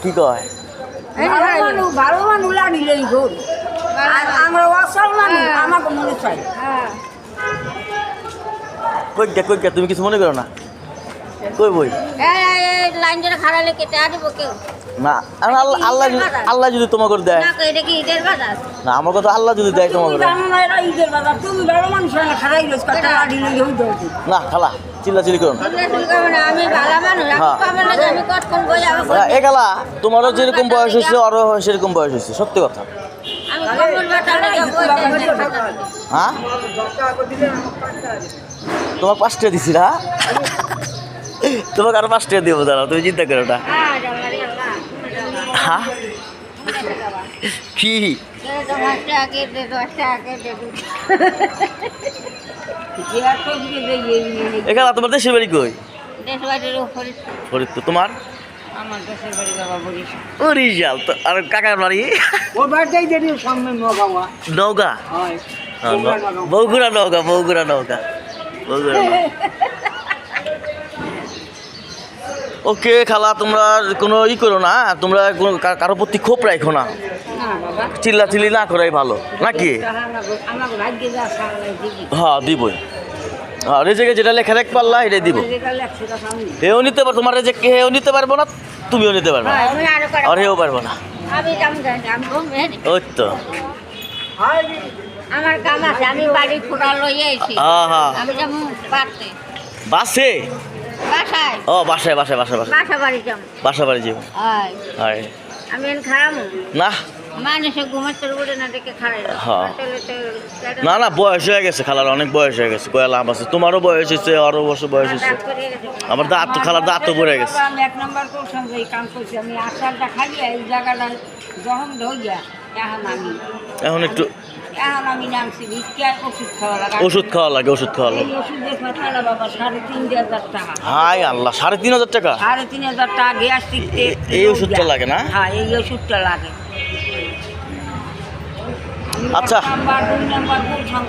কি কয় ভালো মানুষ লাগিলেই গরু আমরা অসল মানুষ আমাকে মনে চাই। কই গে তুমি কিছু মনে করো না কই বই লাইন ধরে খাড়ালে কেটে আসব কেউ না আল্লাহ যদি তোমাকে দেয় না এটা কি ঈদের বাজার না আমার কথা আল্লাহ যদি দেয় তোমাকে জানো না এরা ঈদের বাজার তুমি ভালো মানুষ খারাই না খালা চিল্লাচিল্লি করো না আমি ভালো মানুষ আমি কতক্ষণ বই এ খালা তোমারও যেরকম বয়স হয়েছে আরও সেরকম বয়স হয়েছে সত্যি কথা আমি কখন বাটালে হ্যাঁ তোমার 5 টাকা দিছি না তোমাকে আরো 5 টাকা দেবো দাঁড়াও তুমি চিন্তা করো না হ্যাঁ কি এখানে তোমার দেশের বাড়ি কই ফরিদপুর তোমার বরিশাল তো আর কাকার বাড়ি নওগাঁ বগুড়া নওগাঁ ওকে খালা তোমরা কোনো করো না তোমরা কারো প্রতি ক্ষোভ রাখো না চিল্লাচিল্লি না করাই ভালো নাকি হ্যাঁ দিবই হ্যাঁ রেজেকে যেটা লেখা রাখ পারলা এটাই দিব হেও নিতে পারো তোমার রেজেককে হেও নিতে পারবো না তুমিও নিতে পারবে না আর হেও পারবো না ওই তো আমার কাম আছে আমি বাড়ি ফুটা লইয়ে আইছি আমি যেমন পারতে বাসে বাসায় ও বাসায় বাসা বাড়ি যাবো আমি খারাপ না মানুষে ঘুমাতে উঠে না দেখে খারাই না বয়স হয়ে গেছে খালার অনেক বয়স হয়ে গেছে কয়া লাভ আছে তোমারও বয়স হয়েছে আরো বছর বয়স হয়েছে আমার দাঁত তো খালার দাঁত তো পড়ে গেছে আমি 1 নাম্বার করছিলাম যে এই কাম করছি আমি আচারটা খাই এই জায়গাটা যখন ধইয়া এখন একটু আমি নামছি ওষুধ খাওয়া লাগে ওষুধ দিয়ে ফাটালা বাবা 3,500 টাকা হাই আল্লাহ 3,500 টাকা 3,500 টাকা গ্যাস্ট্রিক এই ওষুধটা লাগে না হ্যাঁ এই ওষুধটা লাগে আচ্ছা নাম্বার 2 নাম্বার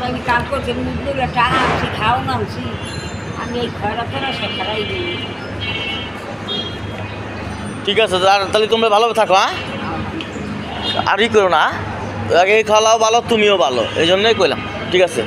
আমি কাম করছি মুখগুলো টাকা আনছি খাও নামছি আমি এই খরাতেরা সে খারাই দিই ঠিক আছে তাহলে তোমরা ভালো থাকো হ্যাঁ আর ই করো না আগে খাওয়াও ভালো তুমিও ভালো এই জন্যই কইলাম ঠিক আছে